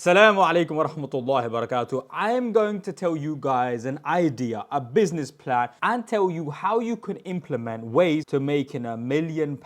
Assalamu alaikum wa rahmatullahi wa barakatuh. I am going to tell you guys an idea, a business plan, and tell you how you can implement ways to making £1 million.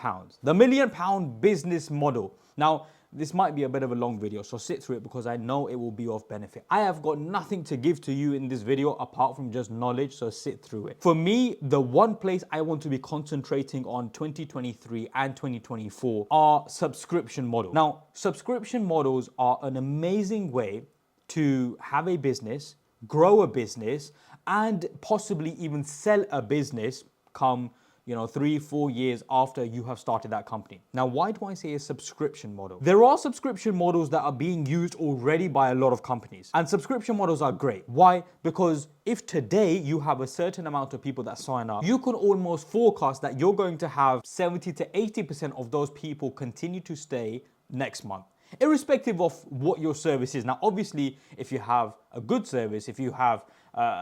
The £1 million business model. Now, this might be a bit of a long video, so sit through it because I know it will be of benefit. I have got nothing to give to you in this video apart from just knowledge, so sit through it. For me, the one place I want to be concentrating on 2023 and 2024 are subscription models. Now, subscription models are an amazing way to have a business, grow a business, and possibly even sell a business come 3-4 years after you have started that company. Now, why do I say a subscription model? There are subscription models that are being used already by a lot of companies, and subscription models are great. Why? Because if today you have a certain amount of people that sign up, you can almost forecast that you're going to have 70 to 80% of those people continue to stay next month, irrespective of what your service is. Now, obviously, if you have a good service, if you have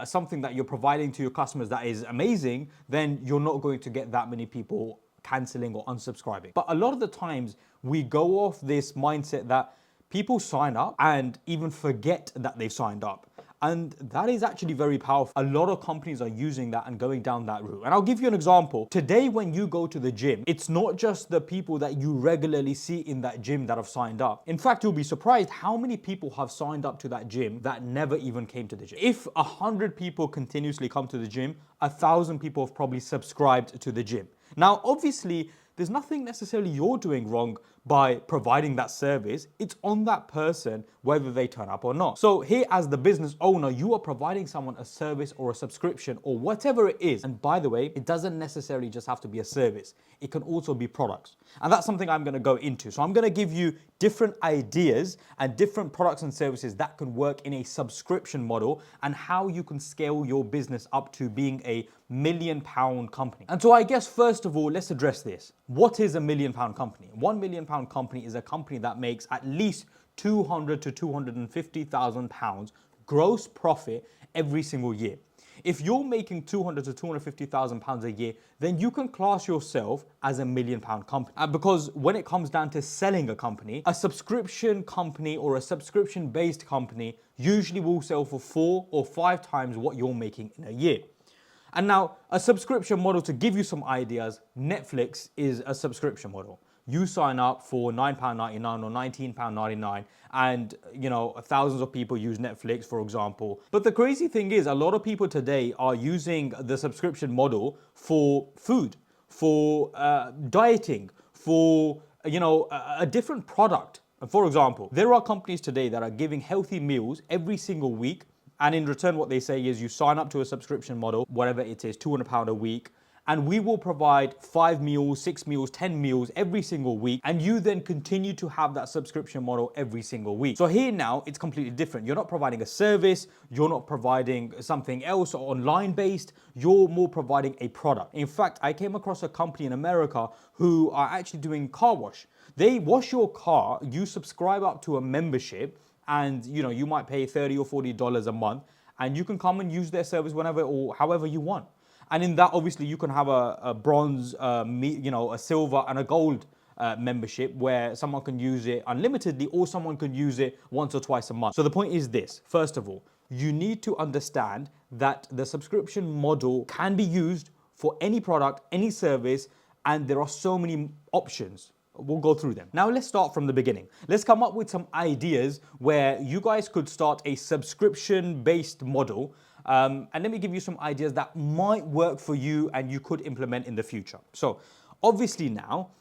something that you're providing to your customers that is amazing, then you're not going to get that many people canceling or unsubscribing. But a lot of the times we go off this mindset that people sign up and even forget that they've signed up. And that is actually very powerful. A lot of companies are using that and going down that route. And I'll give you an example. Today, when you go to the gym, it's not just the people that you regularly see in that gym that have signed up. In fact, you'll be surprised how many people have signed up to that gym that never even came to the gym. If 100 people continuously come to the gym, 1,000 people have probably subscribed to the gym. Now, obviously, there's nothing necessarily you're doing wrong by providing that service. It's on that person whether they turn up or not. So here, as the business owner, you are providing someone a service or a subscription or whatever it is. And by the way, it doesn't necessarily just have to be a service. It can also be products. And that's something I'm going to go into. So I'm going to give you different ideas and different products and services that can work in a subscription model and how you can scale your business up to being a £1 million company. And so I guess first of all, let's address this. What is a £1 million company? £1 million company is a company that makes at least £200,000 to £250,000 gross profit every single year. If you're making £200,000 to £250,000 a year, then you can class yourself as a £1 million company. Because when it comes down to selling a company, a subscription company or a subscription-based company usually will sell for 4 or 5 times what you're making in a year. And now, a subscription model, to give you some ideas, Netflix is a subscription model. You sign up for £9.99 or £19.99 and, thousands of people use Netflix, for example. But the crazy thing is, a lot of people today are using the subscription model for food, for dieting, for, a different product. For example, there are companies today that are giving healthy meals every single week. And in return, what they say is you sign up to a subscription model, whatever it is, £200 a week, and we will provide 5 meals, 6 meals, 10 meals every single week. And you then continue to have that subscription model every single week. So here now, it's completely different. You're not providing a service. You're not providing something else or online based. You're more providing a product. In fact, I came across a company in America who are actually doing car wash. They wash your car, you subscribe up to a membership, and you might pay $30 or $40 a month, and you can come and use their service whenever or however you want. And in that, obviously, you can have a bronze, a silver and a gold membership where someone can use it unlimitedly or someone can use it once or twice a month. So the point is this: first of all, you need to understand that the subscription model can be used for any product, any service, and there are so many options. We'll go through them. Now, let's start from the beginning. Let's come up with some ideas where you guys could start a subscription-based model. And let me give you some ideas that might work for you and you could implement in the future. So obviously now,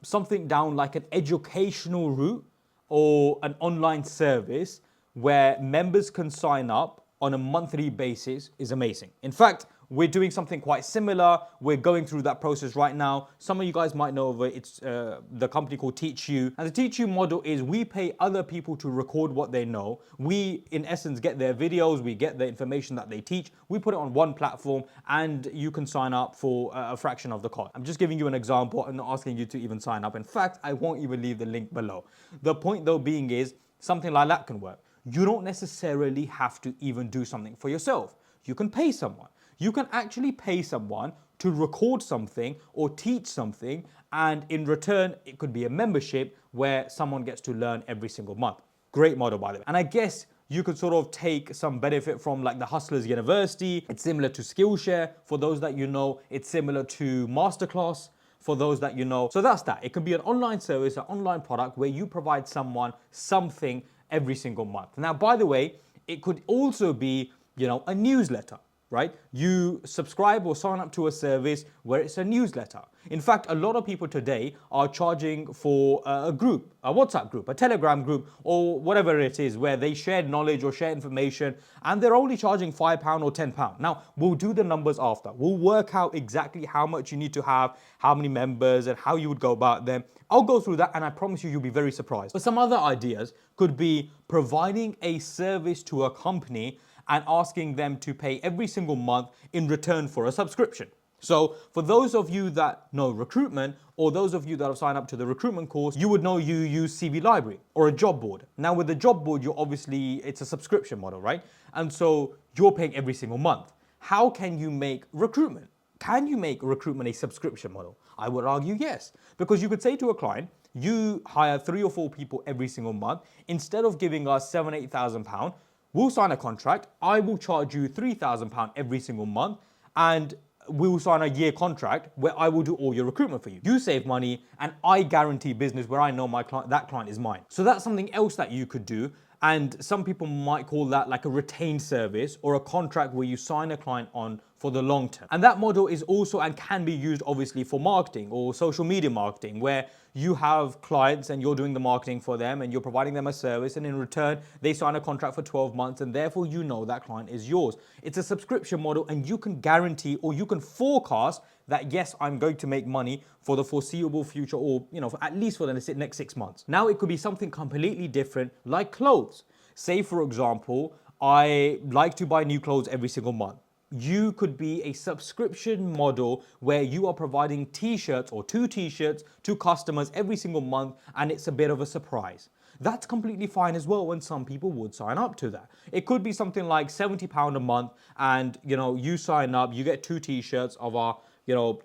something down like an educational route or an online service where members can sign up on a monthly basis is amazing. In fact, we're doing something quite similar. We're going through that process right now. Some of you guys might know of it. It's the company called Teach You. And the Teach You model is we pay other people to record what they know. We, in essence, get their videos. We get the information that they teach. We put it on one platform and you can sign up for a fraction of the cost. I'm just giving you an example. I'm not asking you to even sign up. In fact, I won't even leave the link below. The point though being is something like that can work. You don't necessarily have to even do something for yourself. You can pay someone. You can actually pay someone to record something or teach something, and in return, it could be a membership where someone gets to learn every single month. Great model, by the way. And I guess you could sort of take some benefit from like the Hustlers University. It's similar to Skillshare for those that you know. It's similar to Masterclass for those that you know. So that's that. It could be an online service, an online product where you provide someone something every single month. Now, by the way, it could also be, a newsletter, right? You subscribe or sign up to a service where it's a newsletter. In fact, a lot of people today are charging for a group, a WhatsApp group, a Telegram group, or whatever it is, where they share knowledge or share information, and they're only charging £5 or £10. Now, we'll do the numbers after. We'll work out exactly how much you need to have, how many members, and how you would go about them. I'll go through that, and I promise you'll be very surprised. But some other ideas could be providing a service to a company and asking them to pay every single month in return for a subscription. So for those of you that know recruitment, or those of you that have signed up to the recruitment course, you would know you use CV Library or a job board. Now with the job board, it's a subscription model, right? And so you're paying every single month. How can you make recruitment? Can you make recruitment a subscription model? I would argue yes, because you could say to a client, you hire 3 or 4 people every single month. Instead of giving us £7,000, £8,000, we'll sign a contract. I will charge you £3,000 every single month, and we'll sign a year contract where I will do all your recruitment for you. You save money, and I guarantee business where I know that client is mine. So that's something else that you could do. And some people might call that like a retained service or a contract where you sign a client on for the long term. And that model is also and can be used obviously for marketing or social media marketing, where you have clients and you're doing the marketing for them and you're providing them a service, and in return they sign a contract for 12 months and therefore you know that client is yours. It's a subscription model, and you can guarantee or you can forecast that yes, I'm going to make money for the foreseeable future, or at least for the next 6 months. Now it could be something completely different, like clothes. Say for example, I like to buy new clothes every single month. You could be a subscription model where you are providing t-shirts or 2 t-shirts to customers every single month, and it's a bit of a surprise. That's completely fine as well, and some people would sign up to that. It could be something like £70 a month, and you sign up, you get 2 t-shirts of our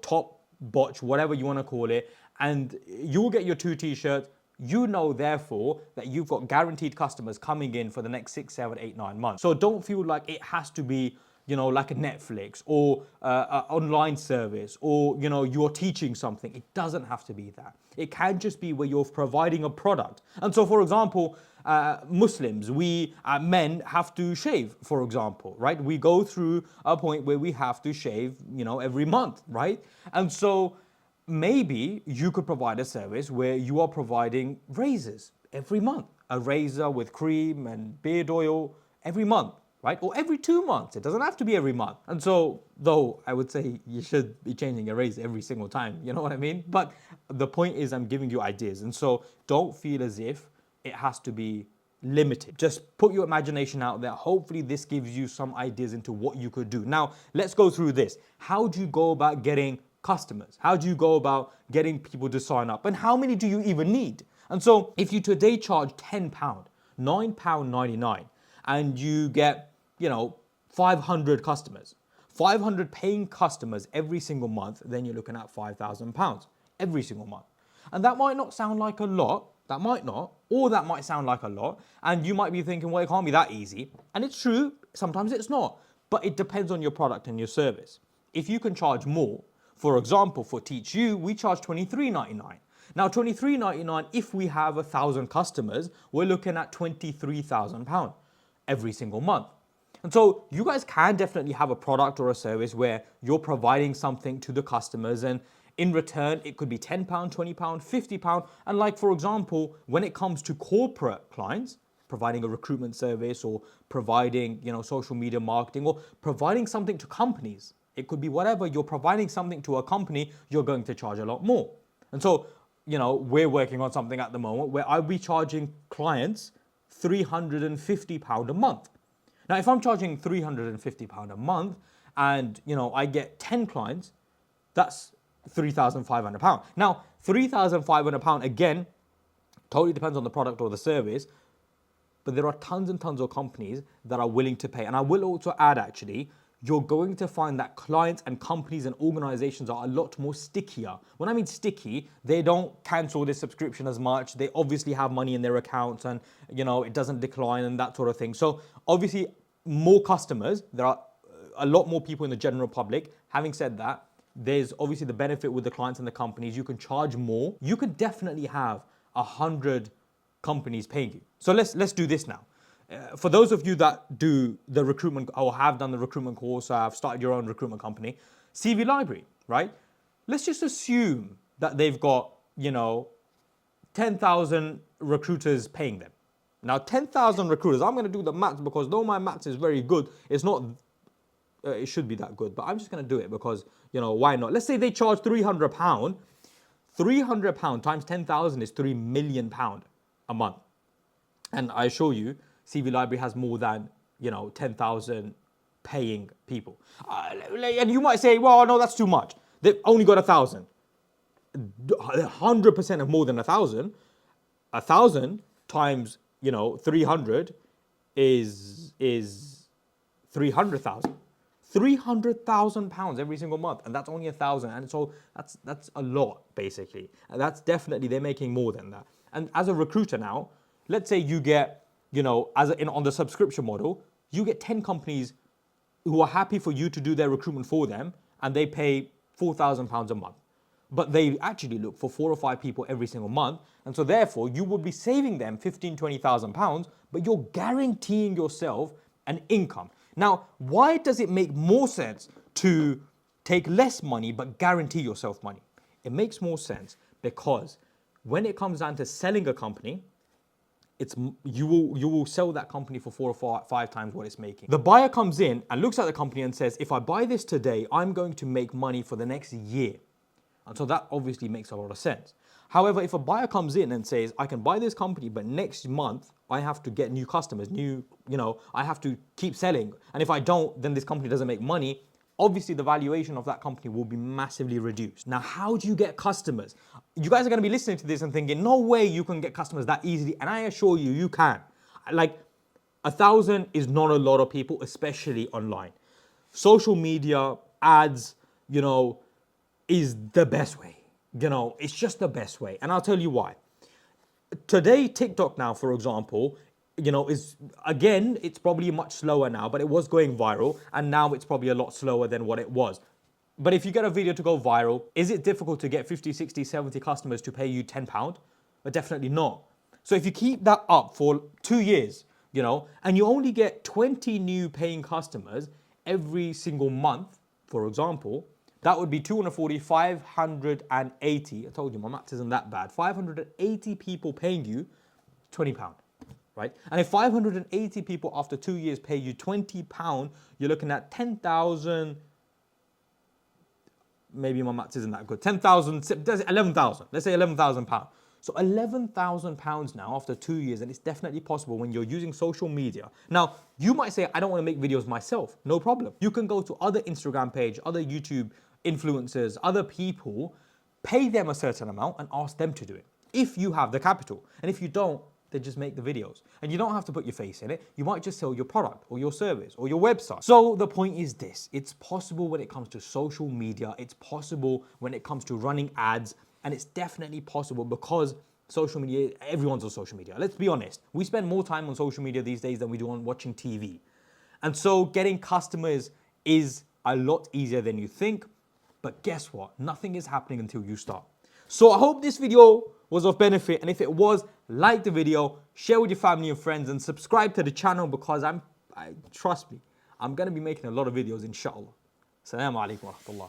top botch, whatever you want to call it, and you will get your 2 t-shirts. Therefore, that you've got guaranteed customers coming in for the next 6, 7, 8, 9 months. So don't feel like it has to be like a Netflix or an online service, or you're teaching something. It doesn't have to be that. It can just be where you're providing a product. And so, for example, Muslims, we men have to shave, for example, right? We go through a point where we have to shave, every month, right? And so maybe you could provide a service where you are providing razors every month, a razor with cream and beard oil every month, right? Or every 2 months. It doesn't have to be every month. And so, though I would say you should be changing your razor every single time, you know what I mean? But the point is, I'm giving you ideas. And so don't feel as if it has to be limited. Just put your imagination out there. Hopefully this gives you some ideas into what you could do. Now, let's go through this. How do you go about getting customers? How do you go about getting people to sign up? And how many do you even need? And so if you today charge £10, £9.99, and you get 500 customers, 500 paying customers every single month, then you're looking at £5,000 every single month. And that might not sound like a lot, that might not, or that might sound like a lot, and you might be thinking, well, it can't be that easy. And it's true, sometimes it's not, but it depends on your product and your service. If you can charge more, for example, for Teach You, we charge £23.99. Now, £23.99, if we have 1,000 customers, we're looking at £23,000 every single month. And so you guys can definitely have a product or a service where you're providing something to the customers, and in return, it could be £10, £20, £50. And like, for example, when it comes to corporate clients, providing a recruitment service or providing, social media marketing, or providing something to companies, it could be whatever. You're providing something to a company, you're going to charge a lot more. And so, we're working on something at the moment where I'll be charging clients £350 a month. Now, if I'm charging £350 a month and, I get 10 clients, that's £3,500. Now, £3,500, again, totally depends on the product or the service, but there are tons and tons of companies that are willing to pay. And I will also add, actually, you're going to find that clients and companies and organizations are a lot more stickier. When I mean sticky, they don't cancel their subscription as much. They obviously have money in their accounts and, it doesn't decline and that sort of thing. So obviously more customers, there are a lot more people in the general public. Having said that, there's obviously the benefit with the clients and the companies. You can charge more. You could definitely have 100 companies paying you. So let's do this now. For those of you that do the recruitment or have done the recruitment course, have started your own recruitment company, CV Library, right? Let's just assume that they've got, 10,000 recruiters paying them. Now, 10,000 recruiters, I'm going to do the maths because though my maths is very good, it's not, it should be that good, but I'm just going to do it because, why not? Let's say they charge £300. £300 times 10,000 is £3 million a month. And I assure you, CV Library has more than, 10,000 paying people. And you might say, well, no, that's too much. They've only got 1,000. 100% of more than 1,000. 1,000 times, 300 is 300,000. £300,000 every single month, and that's only 1,000, and so that's a lot basically. And that's definitely they're making more than that. And as a recruiter now, let's say you get, on the subscription model, you get 10 companies who are happy for you to do their recruitment for them, and they pay £4,000 a month. But they actually look for 4 or 5 people every single month, and so therefore you would be saving them £15,000-20,000, but you're guaranteeing yourself an income. Now, why does it make more sense to take less money but guarantee yourself money? It makes more sense because when it comes down to selling a company, you will sell that company for 4 or 5 times what it's making. The buyer comes in and looks at the company and says, if I buy this today, I'm going to make money for the next year. And so that obviously makes a lot of sense. However, if a buyer comes in and says, I can buy this company, but next month I have to get new customers, I have to keep selling. And if I don't, then this company doesn't make money. Obviously, the valuation of that company will be massively reduced. Now, how do you get customers? You guys are going to be listening to this and thinking, no way you can get customers that easily. And I assure you, you can. Like, 1,000 is not a lot of people, especially online. Social media, ads, is the best way. It's just the best way. And I'll tell you why. Today, TikTok now, for example, it's probably much slower now, but it was going viral, and now it's probably a lot slower than what it was. But if you get a video to go viral, is it difficult to get 50, 60, 70 customers to pay you £10? But definitely not. So if you keep that up for 2 years, and you only get 20 new paying customers every single month, for example, that would be 240, 580. I told you, my maths isn't that bad. 580 people paying you £20. Right? And if 580 people after 2 years pay you £20, you're looking at 10,000, maybe my maths isn't that good, 10,000, 11,000, let's say £11,000. So £11,000 now after 2 years, and it's definitely possible when you're using social media. Now, you might say, I don't want to make videos myself. No problem. You can go to other Instagram page, other YouTube influencers, other people, pay them a certain amount and ask them to do it. If you have the capital. And if you don't, then just make the videos. And you don't have to put your face in it. You might just sell your product or your service or your website. So the point is this, it's possible when it comes to social media, it's possible when it comes to running ads, and it's definitely possible because social media, everyone's on social media. Let's be honest, we spend more time on social media these days than we do on watching TV. And so getting customers is a lot easier than you think, but guess what? Nothing is happening until you start. So I hope this video was of benefit, and if it was, like the video, share with your family and friends, and subscribe to the channel because trust me, I'm going to be making a lot of videos, inshallah. Assalamu alaikum wa rahmatullah.